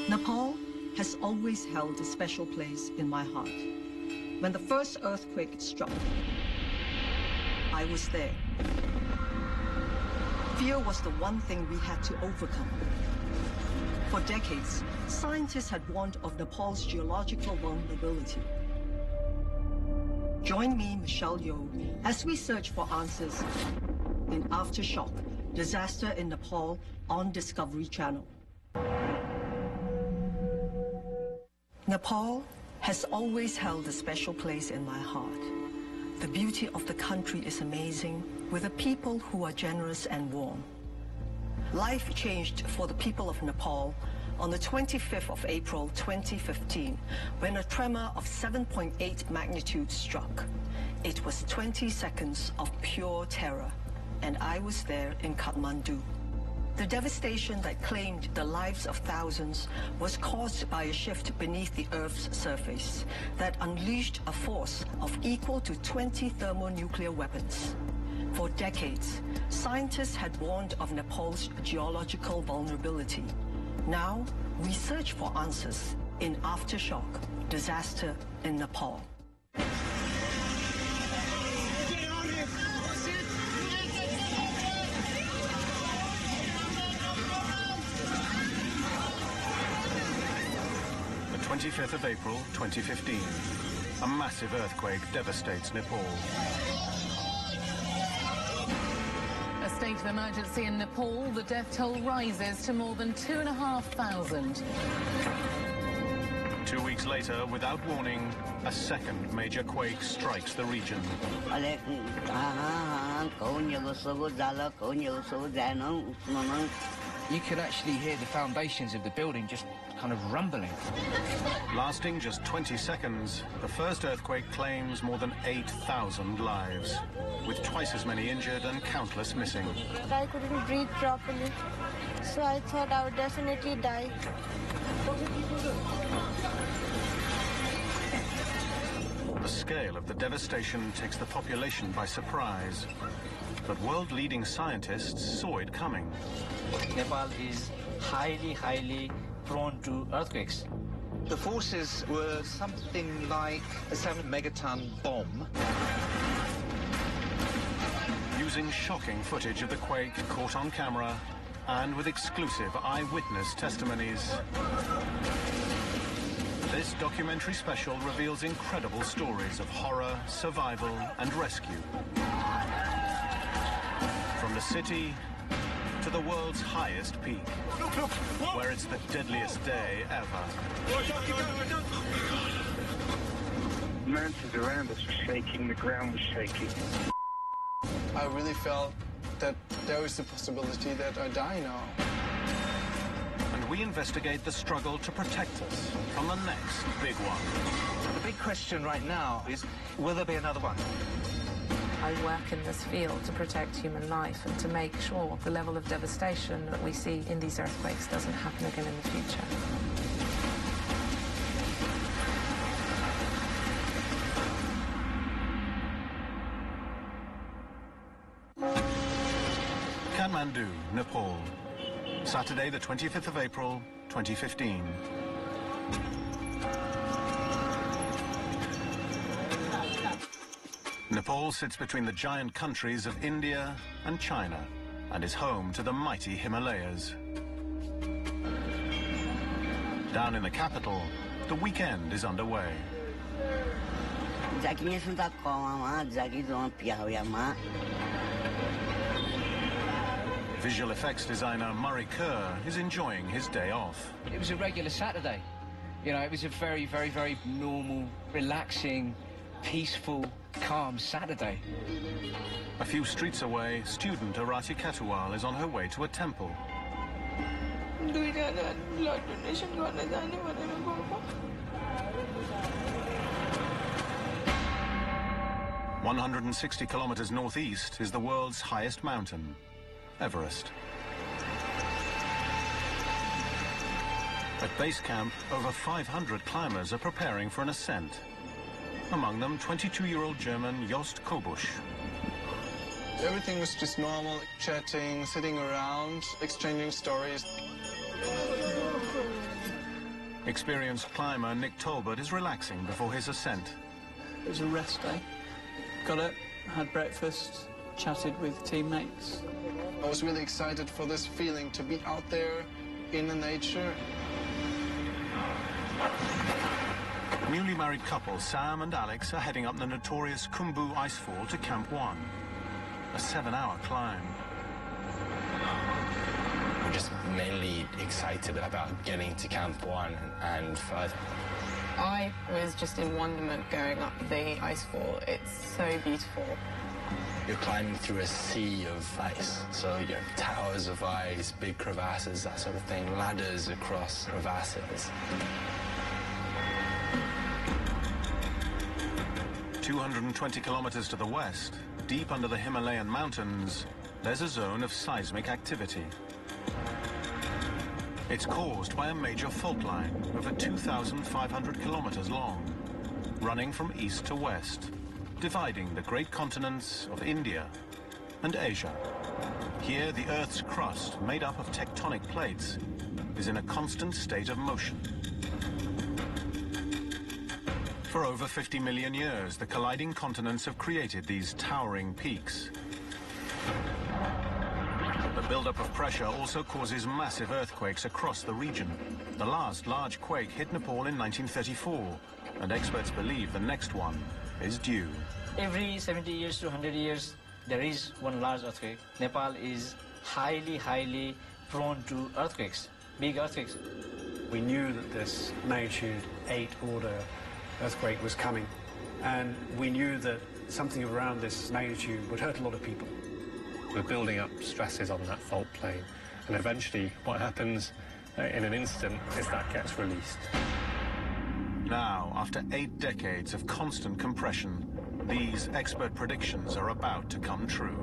Nepal has always held a special place in my heart. When the first earthquake struck, I was there. Fear was the one thing we had to overcome. For decades, scientists had warned of Nepal's geological vulnerability. Join me, Michelle Yeoh, as we search for answers in Aftershock, Disaster in Nepal on Discovery Channel. Nepal has always held a special place in my heart. The beauty of the country is amazing, with a people who are generous and warm. Life changed for the people of Nepal on the 25th of April 2015, when a tremor of 7.8 magnitude struck. It was 20 seconds of pure terror, and I was there in Kathmandu. The devastation that claimed the lives of thousands was caused by a shift beneath the Earth's surface that unleashed a force of equal to 20 thermonuclear weapons. For decades, scientists had warned of Nepal's geological vulnerability. Now, we search for answers in Aftershock, Disaster in Nepal. The 25th of April, 2015. A massive earthquake devastates Nepal. A state of emergency in Nepal. The death toll rises to more than 2,500. 2 weeks later, without warning, a second major quake strikes the region. You could actually hear the foundations of the building just kind of rumbling. Lasting just 20 seconds, the first earthquake claims more than 8,000 lives, with twice as many injured and countless missing. I couldn't breathe properly, so I thought I would definitely die. The scale of the devastation takes the population by surprise, but world-leading scientists saw it coming. Nepal is highly prone to earthquakes. The forces were something like a 7-megaton bomb. Using shocking footage of the quake caught on camera and with exclusive eyewitness testimonies, this documentary special reveals incredible stories of horror, survival, and rescue. From the city to the world's highest peak, where it's the deadliest day ever. Mountains around us were shaking, the ground was shaking. I really felt that there is the possibility that I die now. And we investigate the struggle to protect us from the next big one. The big question right now is, will there be another one? I work in this field to protect human life and to make sure the level of devastation that we see in these earthquakes doesn't happen again in the future. Kathmandu, Nepal. Saturday, the 25th of April, 2015. Nepal sits between the giant countries of India and China and is home to the mighty Himalayas. Down in the capital, the weekend is underway. Visual effects designer Murray Kerr is enjoying his day off. It was a regular Saturday. You know, it was a very normal, relaxing, peaceful, calm Saturday. A few streets away, student Arati Katuwal is on her way to a temple. 160 kilometers northeast is the world's highest mountain, Everest. At base camp, over 500 climbers are preparing for an ascent. Among them, 22-year-old German Jost Kobusch. Everything was just normal, chatting, sitting around, exchanging stories. Experienced climber Nick Talbot is relaxing before his ascent. It was a rest day. Got up, had breakfast, chatted with teammates. I was really excited for this feeling to be out there in the nature. Newly married couple Sam and Alex are heading up the notorious Khumbu Icefall to Camp 1. A 7-hour climb. We're just mainly excited about getting to Camp 1 and further. I was just in wonderment going up the icefall. It's so beautiful. You're climbing through a sea of ice, so you have towers of ice, big crevasses, that sort of thing, ladders across crevasses. 220 kilometers to the west, deep under the Himalayan mountains, there's a zone of seismic activity. It's caused by a major fault line over 2,500 kilometers long, running from east to west, dividing the great continents of India and Asia. Here, the Earth's crust, made up of tectonic plates, is in a constant state of motion. For over 50 million years, the colliding continents have created these towering peaks. The buildup of pressure also causes massive earthquakes across the region. The last large quake hit Nepal in 1934, and experts believe the next one is due. Every 70 years to 100 years, there is one large earthquake. Nepal is highly prone to earthquakes, big earthquakes. We knew that this magnitude 8 order earthquake was coming, and we knew that something around this magnitude would hurt a lot of people. We're building up stresses on that fault plane, and eventually what happens in an instant is that gets released. Now, after 8 decades of constant compression, these expert predictions are about to come true.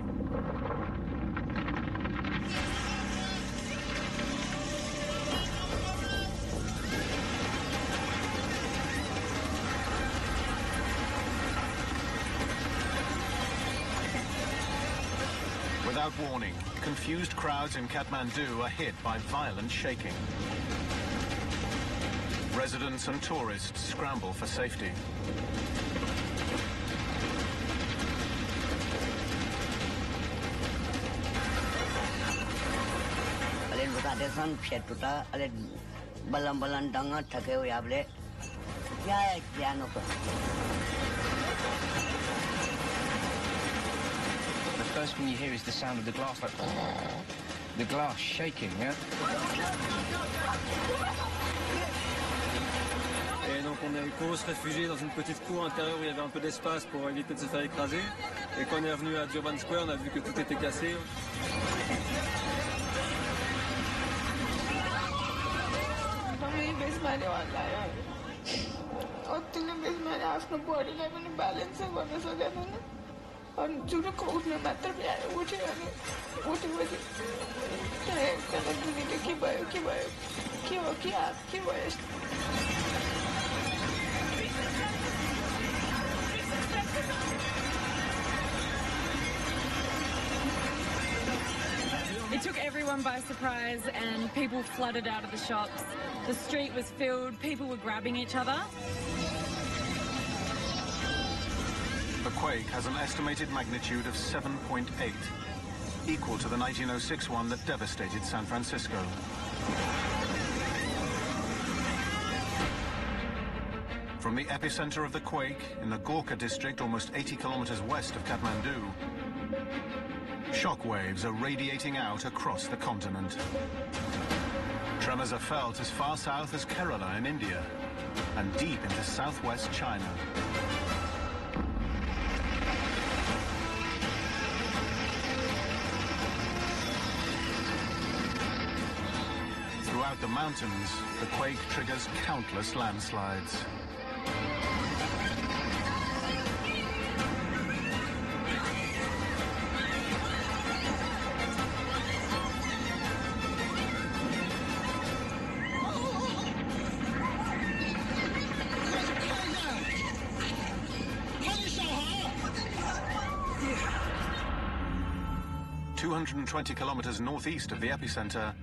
Without warning, confused crowds in Kathmandu are hit by violent shaking. Residents and tourists scramble for safety. The first thing you hear is the sound of the glass, like the glass shaking, yeah? Et donc on est couru se réfugier dans une petite cour intérieure où il y avait un peu d'espace pour éviter de se faire écraser. Et quand on est revenu à Durban Square, on a vu que tout était cassé. It took everyone by surprise and people flooded out of the shops. The street was filled, people were grabbing each other. The quake has an estimated magnitude of 7.8, equal to the 1906 one that devastated San Francisco. From the epicenter of the quake in the Gorkha district, almost 80 kilometers west of Kathmandu, shock waves are radiating out across the continent. Tremors are felt as far south as Kerala in India and deep into southwest China. Throughout the mountains, the quake triggers countless landslides. ...220 kilometers northeast of the epicenter,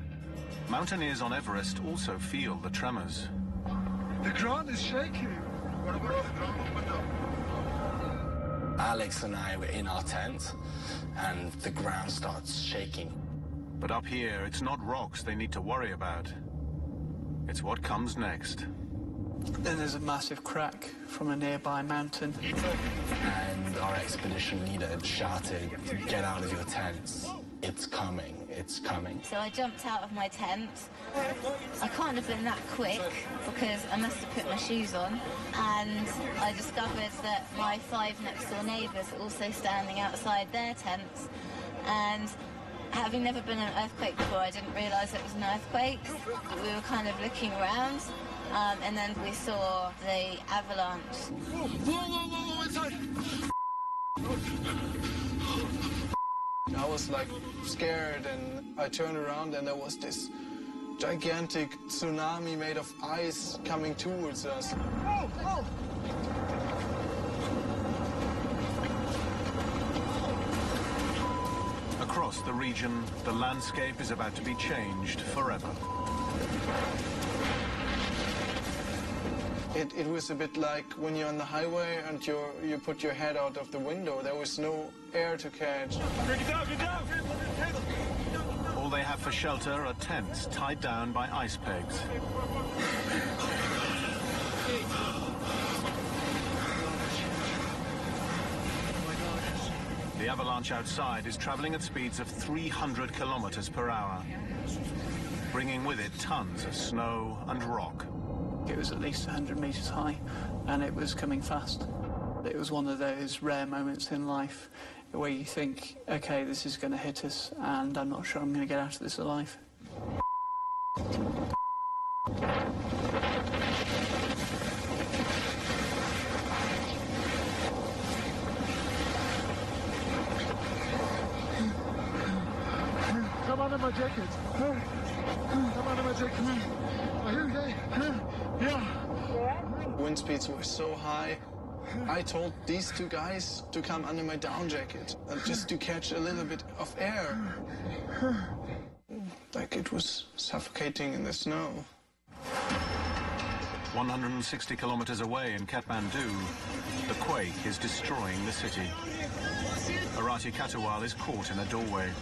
mountaineers on Everest also feel the tremors. The ground is shaking. Alex and I were in our tent, and the ground starts shaking. But up here, it's not rocks they need to worry about. It's what comes next. Then there's a massive crack from a nearby mountain. And our expedition leader shouted, "Get out of your tents. It's coming, it's coming." So I jumped out of my tent. I can't have been that quick because I must have put my shoes on. And I discovered that my 5 next door neighbours were also standing outside their tents. And having never been in an earthquake before, I didn't realise it was an earthquake. We were kind of looking around. And then we saw the avalanche. I was like scared, and I turned around and there was this gigantic tsunami made of ice coming towards us. Across the region, the landscape is about to be changed forever. It was a bit like when you're on the highway and you put your head out of the window. There was no air to catch. All they have for shelter are tents tied down by ice pegs. The avalanche outside is traveling at speeds of 300 kilometers per hour, bringing with it tons of snow and rock. It was at least 100 meters high, and it was coming fast. It was one of those rare moments in life where you think, okay, this is going to hit us, and I'm not sure I'm going to get out of this alive. Come under my jacket. Come under my jacket. Are you okay? Yeah. Wind speeds were so high. I told these 2 guys to come under my down jacket, just to catch a little bit of air. Like it was suffocating in the snow. 160 kilometers away in Kathmandu, the quake is destroying the city. Arati Katawal is caught in a doorway.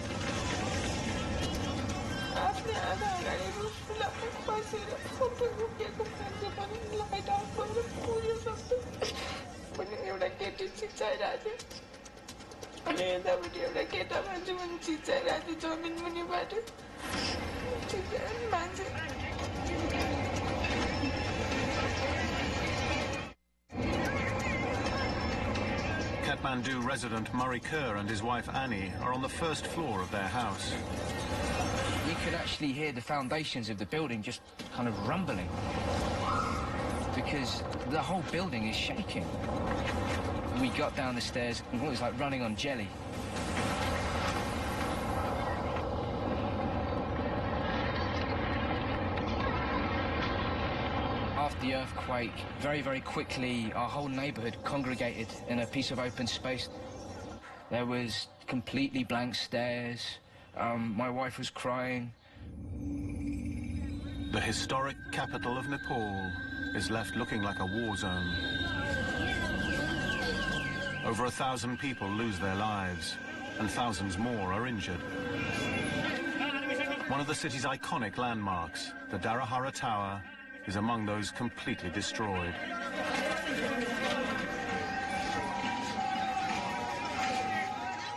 Kathmandu resident Murray Kerr and his wife Annie are on the first floor of their house. You could actually hear the foundations of the building just kind of rumbling because the whole building is shaking. We got down the stairs and it was like running on jelly. After the earthquake, very, very quickly, our whole neighborhood congregated in a piece of open space. There was completely blank stares. My wife was crying. The historic capital of Nepal is left looking like a war zone. Over 1,000 people lose their lives, and thousands more are injured. One of the city's iconic landmarks, the Darahara Tower, is among those completely destroyed.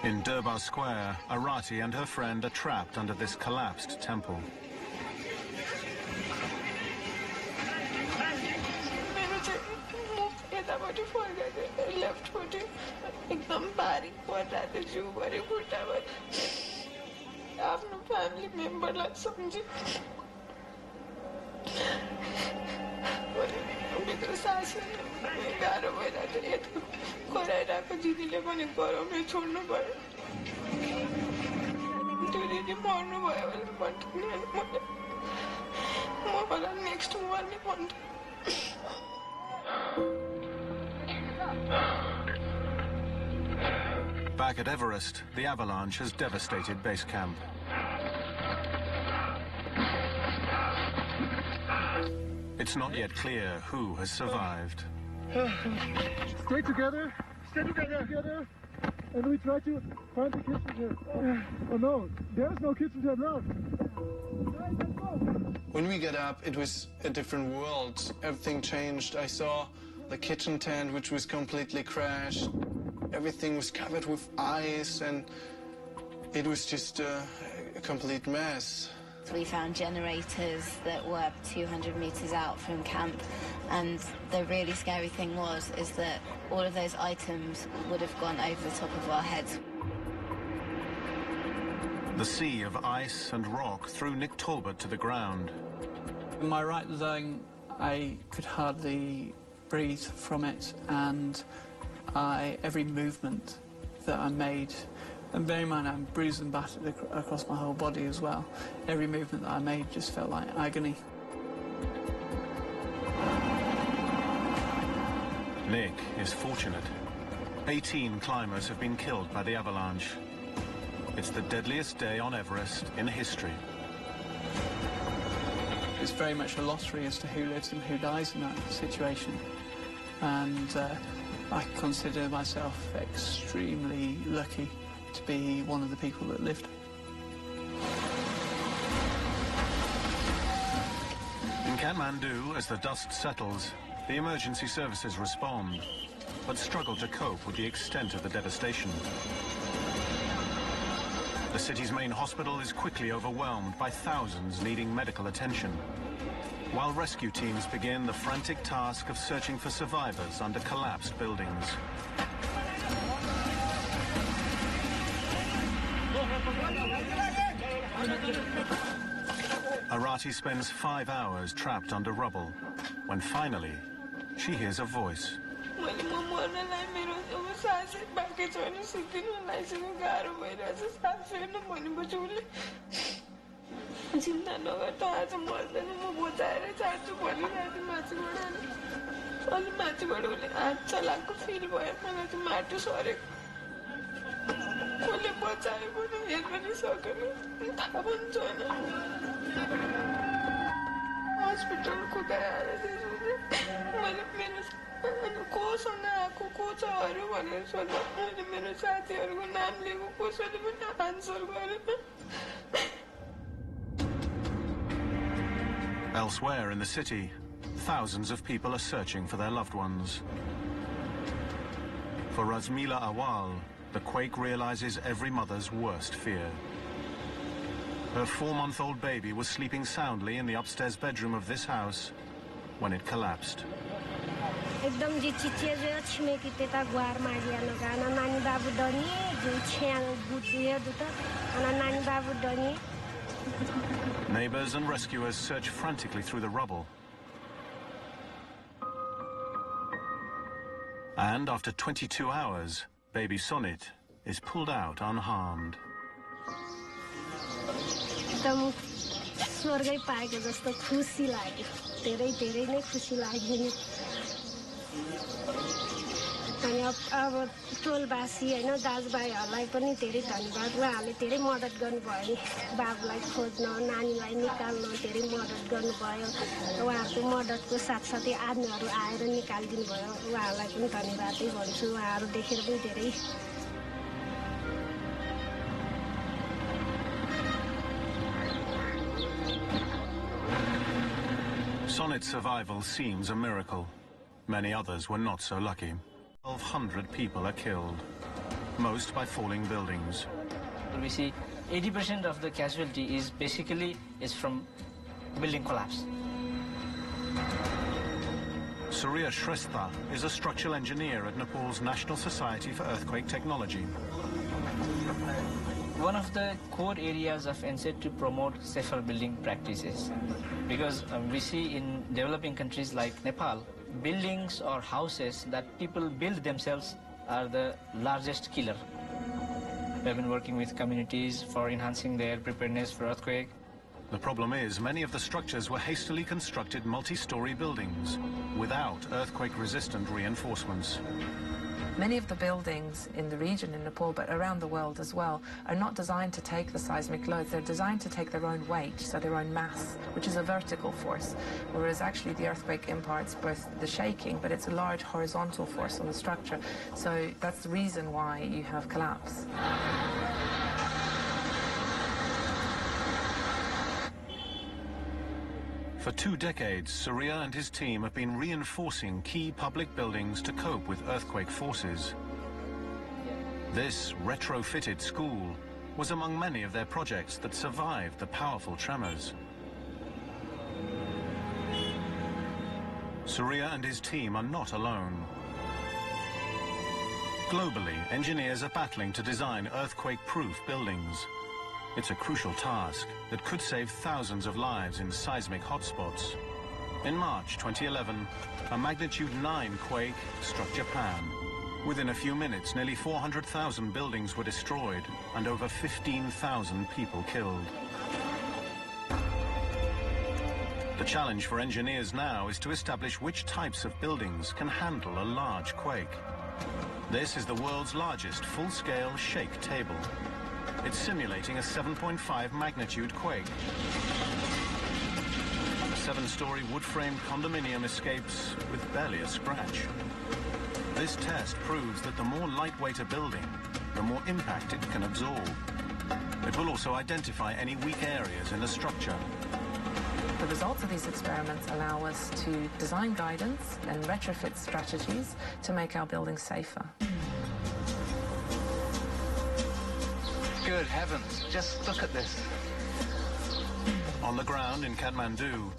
In Durbar Square, Arati and her friend are trapped under this collapsed temple. Back at Everest, the avalanche has devastated base camp. It's not yet clear who has survived. Stay together. Stay together. And we try to find the kitchen here. Oh no, there's no kitchen here now. When we got up, it was a different world. Everything changed. I saw the kitchen tent, which was completely crashed. Everything was covered with ice, and it was just a complete mess. We found generators that were 200 meters out from camp, and the really scary thing is that all of those items would have gone over the top of our heads. The sea of ice and rock threw Nick Talbot to the ground. In my right lung, I could hardly breathe from it, and every movement that I made, and bear in mind I'm bruised and battered across my whole body as well, every movement that I made just felt like agony. Nick is fortunate. 18 climbers have been killed by the avalanche. It's the deadliest day on Everest in history. It's very much a lottery as to who lives and who dies in that situation. And I consider myself extremely lucky to be one of the people that lived. In Kathmandu, as the dust settles, the emergency services respond, but struggle to cope with the extent of the devastation. The city's main hospital is quickly overwhelmed by thousands needing medical attention, while rescue teams begin the frantic task of searching for survivors under collapsed buildings. Arati spends 5 hours trapped under rubble, when finally she hears a voice. Elsewhere in the city, thousands of people are searching for their loved ones. For Razmila Awal, the quake realizes every mother's worst fear. Her 4-month-old baby was sleeping soundly in the upstairs bedroom of this house when it collapsed. Neighbors and rescuers search frantically through the rubble. And after 22 hours, baby Sonit is pulled out unharmed. अनि अब टोलवासी हैन दाजुभाइहरुलाई पनि धेरै धन्यवाद उहाँहरुले धेरै मद्दत गर्नुभयो बाबुलाई खोज्न नानीलाई निकाल्न धेरै मद्दत गर्नुभयो उहाँहरुको मद्दतको साथसाथै आदमीहरु आएर निकाल्दिनु भयो उहाँहरुलाई पनि धन्यवादै भन्छु उहाँहरु देखेर पनि धेरै Sonit's survival seems a miracle. Many others were not so lucky. 1,200 people are killed, most by falling buildings. We see 80% of the casualty is basically from building collapse. Surya Shrestha is a structural engineer at Nepal's National Society for Earthquake Technology. One of the core areas of NSET to promote safer building practices, because we see in developing countries like Nepal, buildings or houses that people build themselves are the largest killer. We have been working with communities for enhancing their preparedness for earthquake. The problem is many of the structures were hastily constructed multi-story buildings without earthquake-resistant reinforcements. Many of the buildings in the region in Nepal, but around the world as well, are not designed to take the seismic loads. They're designed to take their own weight, so their own mass, which is a vertical force, whereas actually the earthquake imparts both the shaking, but it's a large horizontal force on the structure. So that's the reason why you have collapse. For 2 decades, Surya and his team have been reinforcing key public buildings to cope with earthquake forces. This retrofitted school was among many of their projects that survived the powerful tremors. Surya and his team are not alone. Globally, engineers are battling to design earthquake-proof buildings. It's a crucial task that could save thousands of lives in seismic hotspots. In March 2011, a magnitude 9 quake struck Japan. Within a few minutes, nearly 400,000 buildings were destroyed and over 15,000 people killed. The challenge for engineers now is to establish which types of buildings can handle a large quake. This is the world's largest full-scale shake table. It's simulating a 7.5 magnitude quake. A 7-story wood-framed condominium escapes with barely a scratch. This test proves that the more lightweight a building, the more impact it can absorb. It will also identify any weak areas in the structure. The results of these experiments allow us to design guidance and retrofit strategies to make our buildings safer. Good heavens, just look at this. On the ground in Kathmandu,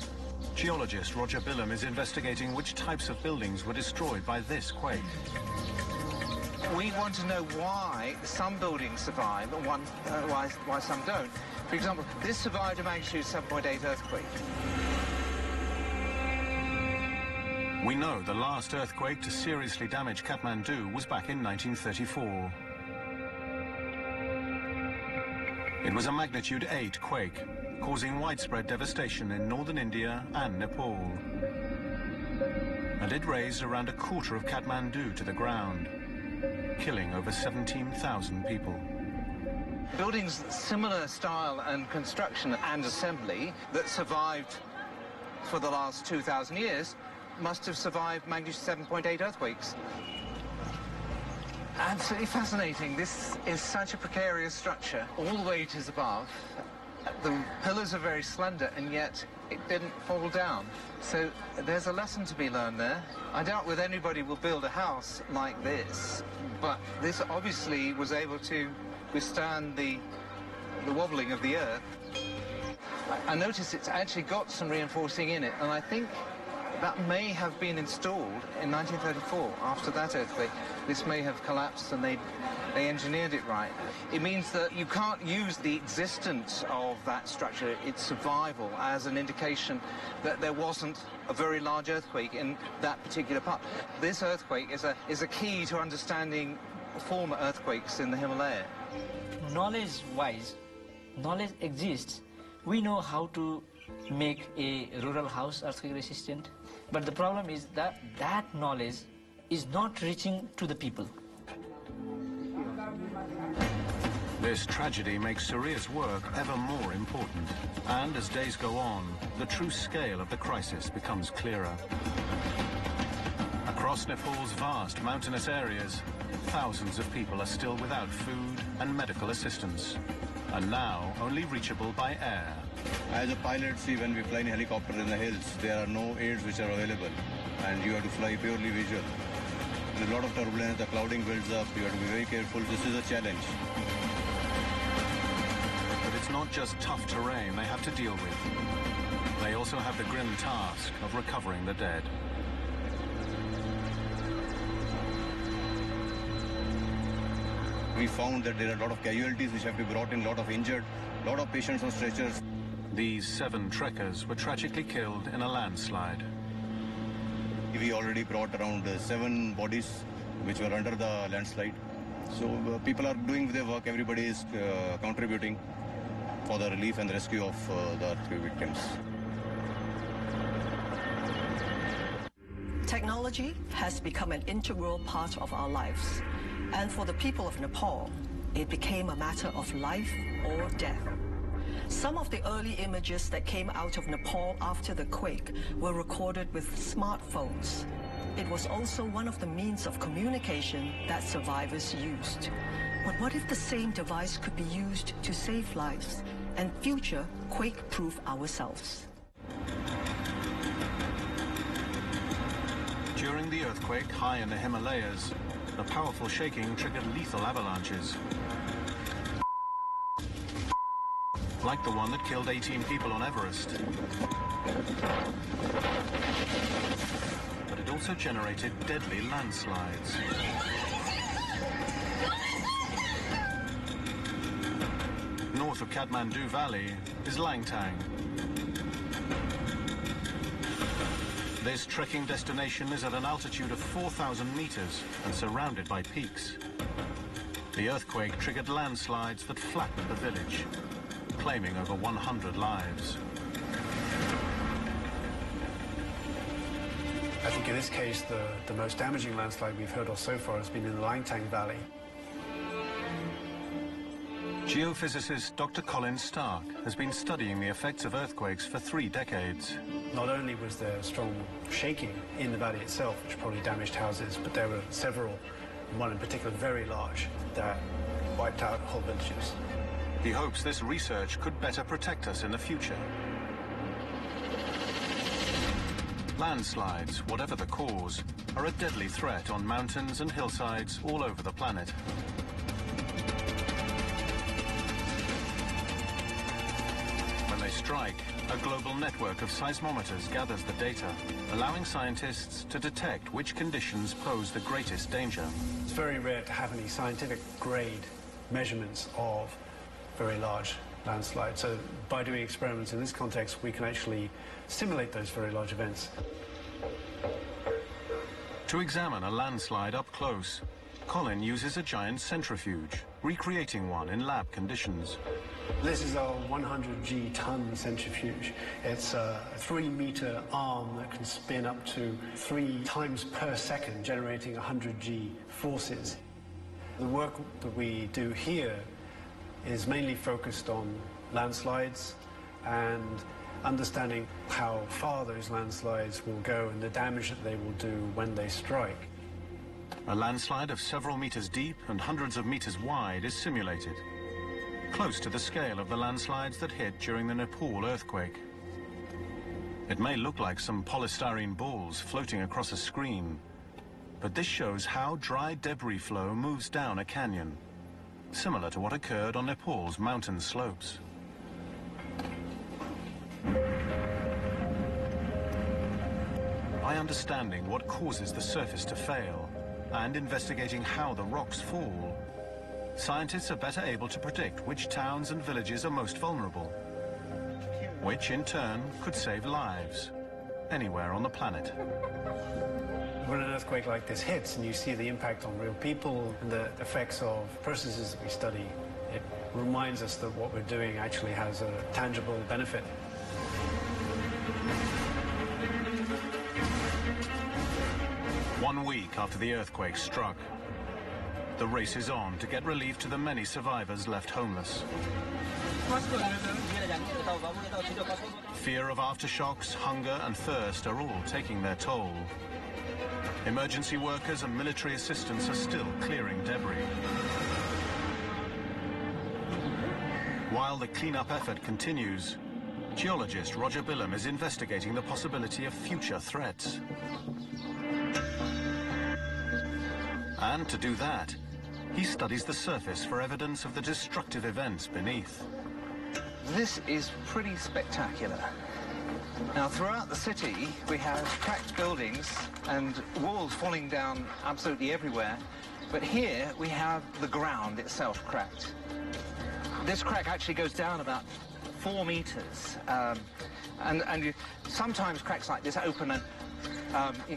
geologist Roger Billam is investigating which types of buildings were destroyed by this quake. We want to know why some buildings survive and why some don't. For example, this survived a magnitude 7.8 earthquake. We know the last earthquake to seriously damage Kathmandu was back in 1934. It was a magnitude 8 quake, causing widespread devastation in northern India and Nepal. And it razed around a quarter of Kathmandu to the ground, killing over 17,000 people. Buildings similar style and construction and assembly that survived for the last 2,000 years must have survived magnitude 7.8 earthquakes. Absolutely fascinating. This is such a precarious structure. All the weight is above. The pillars are very slender, and yet it didn't fall down. So there's a lesson to be learned there. I doubt whether anybody will build a house like this, but this obviously was able to withstand the wobbling of the earth. I noticed it's actually got some reinforcing in it, and I think that may have been installed in 1934 after that earthquake. This may have collapsed and they engineered it right. It means that you can't use the existence of that structure, its survival, as an indication that there wasn't a very large earthquake in that particular part. This earthquake is a key to understanding former earthquakes in the Himalaya. Knowledge-wise, knowledge exists. We know how to make a rural house earthquake resistant, but the problem is that that knowledge is not reaching to the people. This tragedy makes Surya's work ever more important, and as days go on, the true scale of the crisis becomes clearer. Across Nepal's vast mountainous areas, thousands of people are still without food and medical assistance, and now only reachable by air. As a pilot, see, when we fly in helicopter in the hills, there are no aids which are available, and you have to fly purely visual. And a lot of turbulence, the clouding builds up, you have to be very careful. This is a challenge. But it's not just tough terrain they have to deal with. They also have the grim task of recovering the dead. We found that there are a lot of casualties which have to be brought in, a lot of injured, a lot of patients on stretchers. These 7 trekkers were tragically killed in a landslide. We already brought around 7 bodies which were under the landslide. So people are doing their work, everybody is contributing for the relief and rescue of the earthquake victims. Technology has become an integral part of our lives, and for the people of Nepal, it became a matter of life or death. Some of the early images that came out of Nepal after the quake were recorded with smartphones. It was also one of the means of communication that survivors used. But what if the same device could be used to save lives and future quake-proof ourselves? During the earthquake high in the Himalayas, the powerful shaking triggered lethal avalanches. Like the one that killed 18 people on Everest. But it also generated deadly landslides. North of Kathmandu Valley is Langtang. This trekking destination is at an altitude of 4,000 meters and surrounded by peaks. The earthquake triggered landslides that flattened the village, claiming over 100 lives. I think in this case, the most damaging landslide we've heard of so far has been in the Langtang Valley. Geophysicist Dr. Colin Stark has been studying the effects of earthquakes for 3 decades. Not only was there strong shaking in the valley itself, which probably damaged houses, but there were several, one in particular very large, that wiped out whole villages. He hopes this research could better protect us in the future. Landslides, whatever the cause, are a deadly threat on mountains and hillsides all over the planet. When they strike, a global network of seismometers gathers the data, allowing scientists to detect which conditions pose the greatest danger. It's very rare to have any scientific grade measurements of very large landslides. So by doing experiments in this context, we can actually simulate those very large events. To examine a landslide up close, Colin uses a giant centrifuge, recreating one in lab conditions. This is our 100G ton centrifuge. It's a 3-meter arm that can spin up to 3 times per second, generating 100G forces. The work that we do here is mainly focused on landslides and understanding how far those landslides will go and the damage that they will do when they strike. A landslide of several meters deep and hundreds of meters wide is simulated, close to the scale of the landslides that hit during the Nepal earthquake. It may look like some polystyrene balls floating across a screen, but this shows how dry debris flow moves down a canyon, similar to what occurred on Nepal's mountain slopes. By understanding what causes the surface to fail and investigating how the rocks fall, scientists are better able to predict which towns and villages are most vulnerable, which in turn could save lives anywhere on the planet. When an earthquake like this hits and you see the impact on real people and the effects of processes that we study, it reminds us that what we're doing actually has a tangible benefit. One week after the earthquake struck, the race is on to get relief to the many survivors left homeless. Fear of aftershocks, hunger and thirst are all taking their toll. Emergency workers and military assistants are still clearing debris. While the cleanup effort continues, geologist Roger Billam is investigating the possibility of future threats. And to do that, he studies the surface for evidence of the destructive events beneath. This is pretty spectacular. Now, throughout the city, we have cracked buildings and walls falling down absolutely everywhere. But here, we have the ground itself cracked. This crack actually goes down about 4 meters. Sometimes cracks like this open and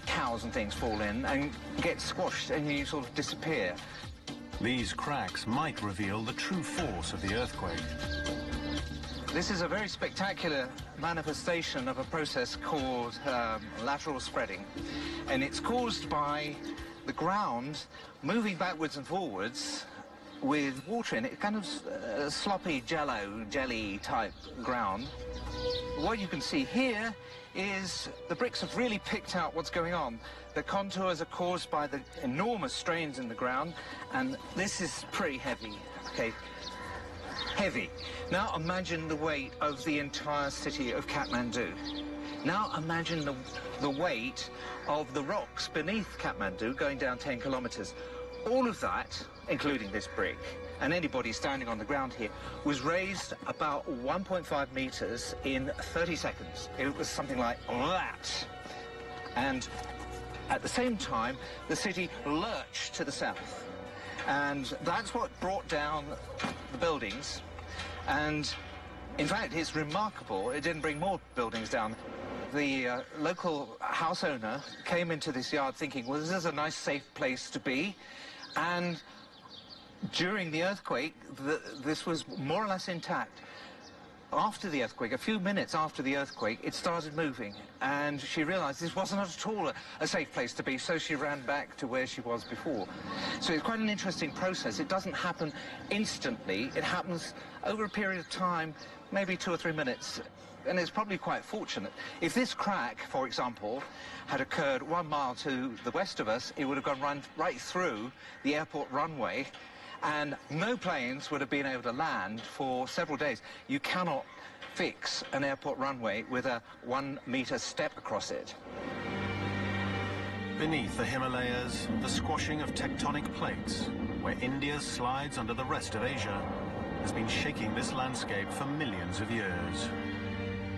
cows and things fall in and get squashed and you sort of disappear. These cracks might reveal the true force of the earthquake. This is a very spectacular manifestation of a process called lateral spreading, and it's caused by the ground moving backwards and forwards with water in it, kind of sloppy jelly type ground. What you can see here is the bricks have really picked out what's going on. The contours are caused by the enormous strains in the ground, and this is pretty heavy, okay? Heavy. Now imagine the weight of the entire city of Kathmandu. Now imagine the weight of the rocks beneath Kathmandu going down 10 kilometers. All of that, including this brick, and anybody standing on the ground here, was raised about 1.5 meters in 30 seconds. It was something like that. And at the same time, the city lurched to the south. And that's what brought down the buildings. And in fact, it's remarkable, it didn't bring more buildings down. The local house owner came into this yard thinking, well, this is a nice, safe place to be. And during the earthquake, this was more or less intact. After the earthquake, a few minutes after the earthquake, it started moving, and she realized this wasn't at all a safe place to be, so she ran back to where she was before. So it's quite an interesting process. It doesn't happen instantly. It happens over a period of time, maybe 2 or 3 minutes, and it's probably quite fortunate. If this crack, for example, had occurred 1 mile to the west of us, it would have gone right through the airport runway, and no planes would have been able to land for several days. You cannot fix an airport runway with a 1 meter step across it. Beneath the Himalayas, the squashing of tectonic plates, where India slides under the rest of Asia, has been shaking this landscape for millions of years.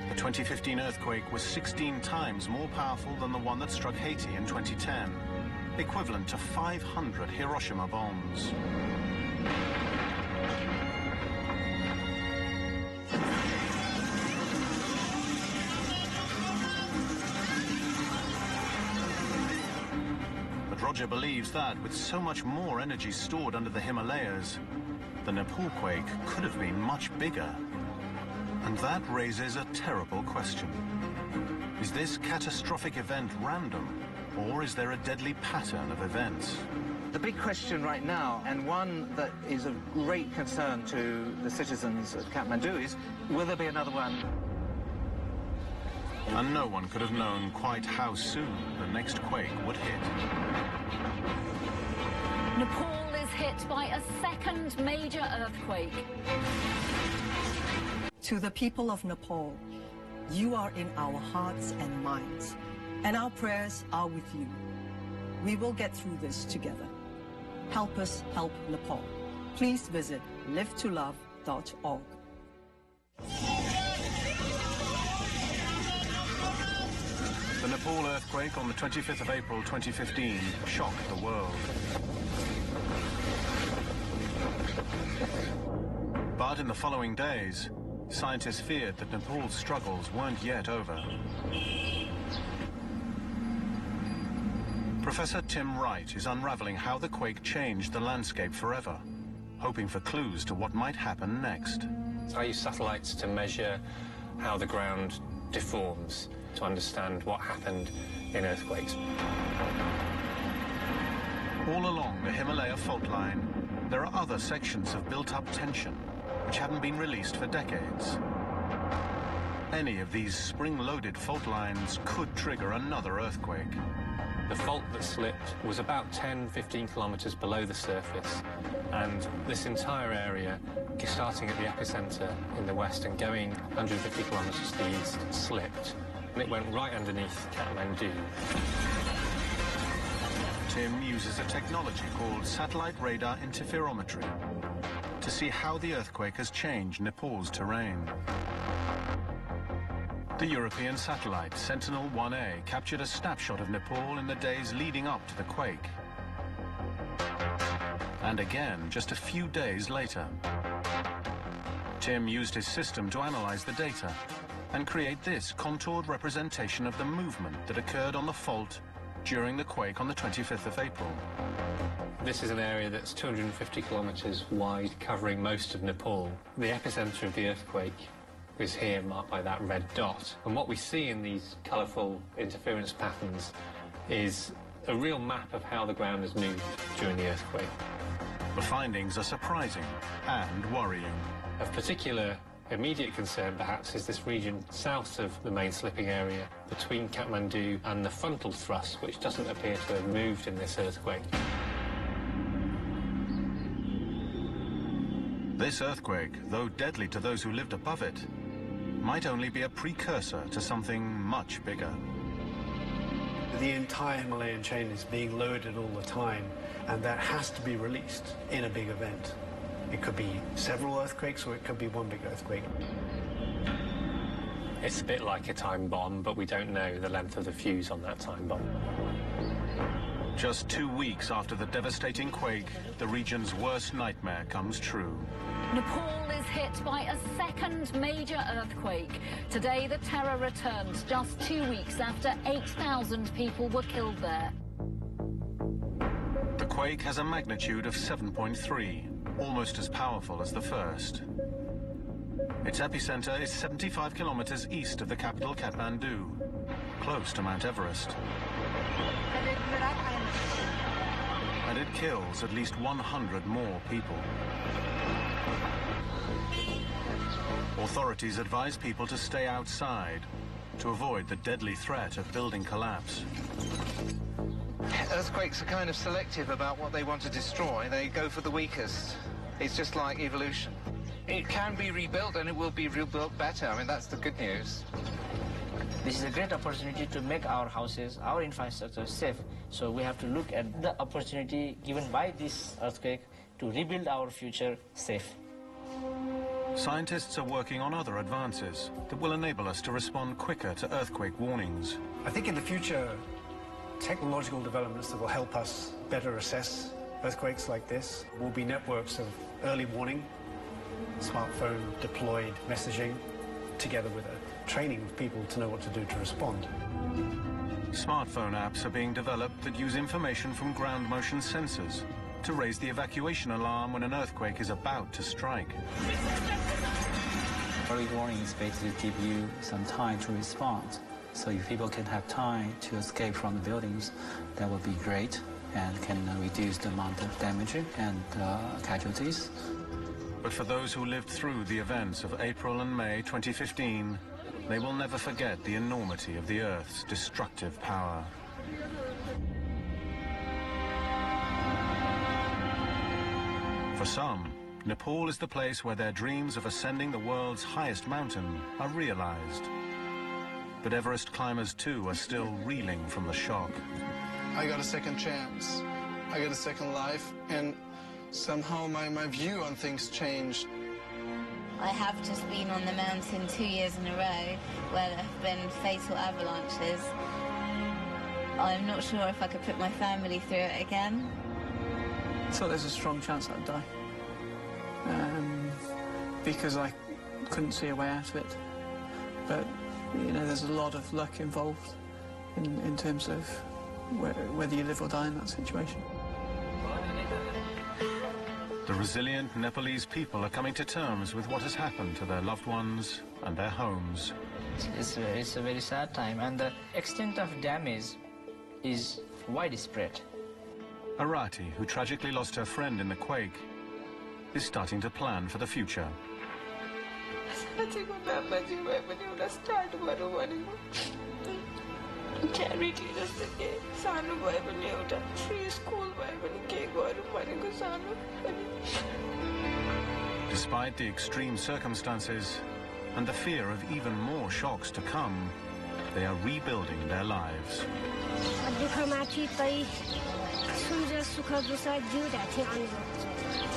The 2015 earthquake was 16 times more powerful than the one that struck Haiti in 2010, equivalent to 500 Hiroshima bombs. But Roger believes that, with so much more energy stored under the Himalayas, the Nepal quake could have been much bigger. And that raises a terrible question. Is this catastrophic event random, or is there a deadly pattern of events? The big question right now, and one that is of great concern to the citizens of Kathmandu, is will there be another one? And no one could have known quite how soon the next quake would hit. Nepal is hit by a second major earthquake. To the people of Nepal, you are in our hearts and minds, and our prayers are with you. We will get through this together. Help us help Nepal. Please visit livetolove.org. The Nepal earthquake on the 25th of April 2015 shocked the world. But in the following days, scientists feared that Nepal's struggles weren't yet over. Professor Tim Wright is unraveling how the quake changed the landscape forever, hoping for clues to what might happen next. I use satellites to measure how the ground deforms, to understand what happened in earthquakes. All along the Himalaya fault line, there are other sections of built-up tension which hadn't been released for decades. Any of these spring-loaded fault lines could trigger another earthquake. The fault that slipped was about 10-15 kilometers below the surface, and this entire area, starting at the epicenter in the west and going 150 kilometers to the east, slipped, and it went right underneath Kathmandu. Tim uses a technology called satellite radar interferometry to see how the earthquake has changed Nepal's terrain. The European satellite Sentinel-1A captured a snapshot of Nepal in the days leading up to the quake. And again, just a few days later. Tim used his system to analyze the data and create this contoured representation of the movement that occurred on the fault during the quake on the 25th of April. This is an area that's 250 kilometers wide, covering most of Nepal. The epicenter of the earthquake is here marked by that red dot. And what we see in these colourful interference patterns is a real map of how the ground has moved during the earthquake. The findings are surprising and worrying. Of particular immediate concern, perhaps, is this region south of the main slipping area between Kathmandu and the frontal thrust, which doesn't appear to have moved in this earthquake. This earthquake, though deadly to those who lived above it, might only be a precursor to something much bigger. The entire Himalayan chain is being loaded all the time, and that has to be released in a big event. It could be several earthquakes, or it could be one big earthquake. It's a bit like a time bomb, but we don't know the length of the fuse on that time bomb. Just 2 weeks after the devastating quake, the region's worst nightmare comes true. Nepal is hit by a second major earthquake. Today, the terror returns just 2 weeks after 8,000 people were killed there. The quake has a magnitude of 7.3, almost as powerful as the first. Its epicenter is 75 kilometers east of the capital Kathmandu, close to Mount Everest. And it kills at least 100 more people. Authorities advise people to stay outside to avoid the deadly threat of building collapse. Earthquakes are kind of selective about what they want to destroy. They go for the weakest. It's just like evolution. It can be rebuilt, and it will be rebuilt better. I mean, that's the good news. This is a great opportunity to make our houses, our infrastructure safe. So we have to look at the opportunity given by this earthquake to rebuild our future safe. Scientists are working on other advances that will enable us to respond quicker to earthquake warnings. I think in the future, technological developments that will help us better assess earthquakes like this will be networks of early warning, smartphone deployed messaging, together with a training of people to know what to do to respond. Smartphone apps are being developed that use information from ground motion sensors to raise the evacuation alarm when an earthquake is about to strike. Early warning is basically to give you some time to respond. So if people can have time to escape from the buildings, that would be great and can reduce the amount of damage and casualties. But for those who lived through the events of April and May 2015, they will never forget the enormity of the Earth's destructive power. For some, Nepal is the place where their dreams of ascending the world's highest mountain are realized. But Everest climbers too are still reeling from the shock. I got a second chance. I got a second life, and somehow my view on things changed. I have just been on the mountain 2 years in a row where there have been fatal avalanches. I'm not sure if I could put my family through it again. So there's a strong chance I'd die. Because I couldn't see a way out of it. But, you know, there's a lot of luck involved in terms of whether you live or die in that situation. The resilient Nepalese people are coming to terms with what has happened to their loved ones and their homes. It's a very sad time, and the extent of damage is widespread. Arati, who tragically lost her friend in the quake, is starting to plan for the future. Charity जस्तो के सानो भए पनि एउटा free school भए पनि के गरौँ भनेको सानो पनि. Despite the extreme circumstances and the fear of even more shocks to come, they are rebuilding their lives. दुःखमाथि तै सुझ सुख दुःख जिउँदा थियो अनुभव.